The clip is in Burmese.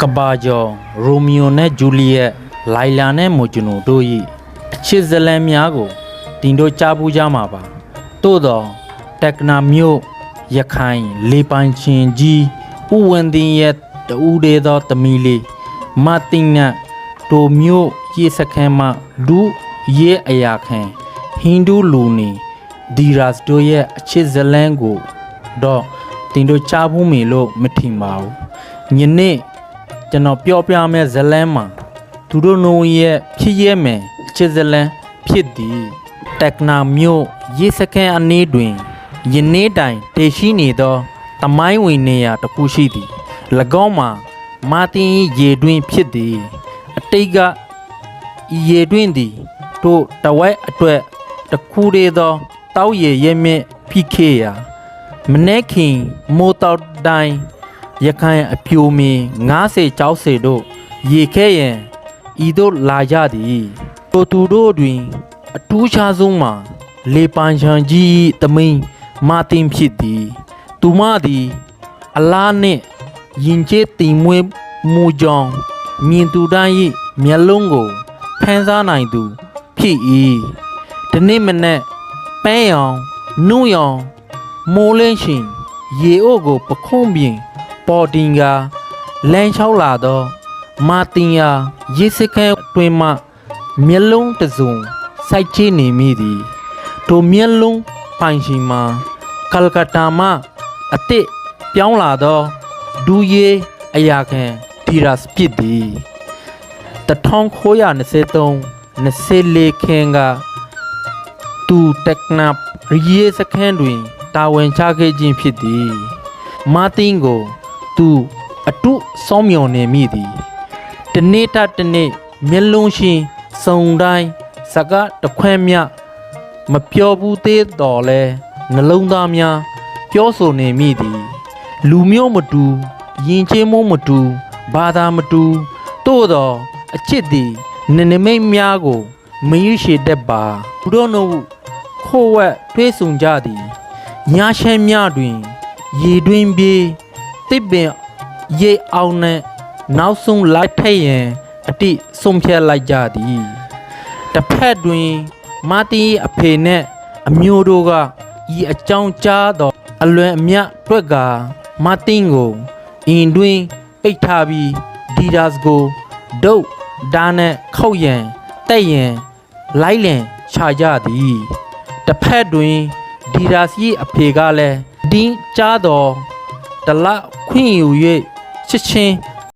ကဘာကျော်ရိုမီယိုနဲ့ဂျူလီယက်လိုင်လာနဲ့မိုဂျူနိုတို့၏အချစ်ဇလံများကိုတင်တို့ကြားပူးကြမှာပါသို့သောတက္ကနာမြို့ရခိုင်လေပိုင်ချင်းကြီးဥဝန္တင်ရဲ့တူးသေးသောသမီးလေးမတင်နတ်တိုမြို့ရေစခန်းမှဒူရဲအရာခံဟိန္ဒူလူနေဒီရာစ်တို့ရဲ့အချစ်ဇလံကိုတော့တင်တို့ကြားပူးမယ်လို့မထင်ပါဘူးညနေကျွန်တော်ပြောပြမယ့်ဇလံမှာသူတို့နိုရဲ့ဖြစ်ရဲမယ်အချစ်ဇလံဖြစ်သည်တက္ကနာမြို့ရေစခန်းအနီးတွင်ယနေ့တိုင်တည်ရှိနေသောတမိုင်းဝင်နေရာတစ်ခုရှိသည်၎င်းမှာမာတင်ရေတွင်ဖြစ်သည်အတိတ်ကရေတွင်သည်တို့တဝက်အတွက်တစ်ခုတည်းသောတောက်ရည်ရဲမြင့်ဖိခေရာမနေ့ခင်မိုးတောက်တိုင်းရခိုင်အပြိုမင်း90ကျောက်စေတို့ရေခဲရန်ဤတို့လာကြသည်တို့သူတို့တွင်အထူးခြားဆုံးမှာလေပန်းချံကြီးတမင်းမာတင်ဖြစ်သည်သူမသည်အလားနှင့်ရင်ကျဲတင်မွေးမူကြောင့်မြင်သူတိုင်း၏မျက်လုံးကိုဖန်းစားနိုင်သူဖြစ်၏ဒီနေ့မနေ့ပန်းရောင်နုရောင်မိုးလင်းရှင်ရေအိုးကိုပခုံးပြင်ပေါ်တင်ကလမ်းလျှောက်လာသောမာတင်ယာရေစခန်းတွင်မှမျက်လုံးတစုံစိုက်ချနေမိသည်ထိုမျက်လုံးပိုင်ရှင်မှာကလကတ္တာမှအသစ်ပြောင်းလာသောဒူရဲအရာခံဒီရာစ်ဖြစ်သည်1923-24ခင်းကသူတက္ကနာရေစခန်းတွင်တာဝန်ချခဲ့ခြင်းဖြစ်သည်မာတင်ကိုသူအတုစောင်းမြော်နေမိသည်တနေ့တနေ့မျက်လုံးရှင်စုံတိုင်းစကားတခွဲမြမပြောဘူးသေးတော်လဲနှလုံးသားများပြောဆိုနေမိသည်လူမျိုးမတူယဉ်ကျေးမှုမတူဘာသာမတူတို့သောအချစ်သည်နနမိတ်များကိုမရွေးရှေတတ်ပါဘုရောနှုတ်ခိုးဝက်တွေးဆုံကြသည်ညာရှမ်းများတွင်ရေတွင်ပြေးတစ်ပင်ရေအောင်နဲ့နောက်ဆုံးလိုက်ထက်ရန်အတိဆုံးဖြတ်လိုက်ကြသည်တစ်ဖက်တွင်မာတင်အဖေနှင့်အမျိုးတို့ကဤအကြောင်းကြားသောအလွန်အမြတ်တွက်ကမာတင်ကိုအင်းတွင်ပိတ်ထားပြီးဒီဒါစ်ကိုဒုတ်ဒါနဲ့ခောက်ရန်တက်ရန်လိုက်လံချကြသည်တစ်ဖက်တွင်ဒီဒါစ်၏အဖေကလည်းတင်းကြားသောတလခွင့်ယူ၍ချစ်ချင်း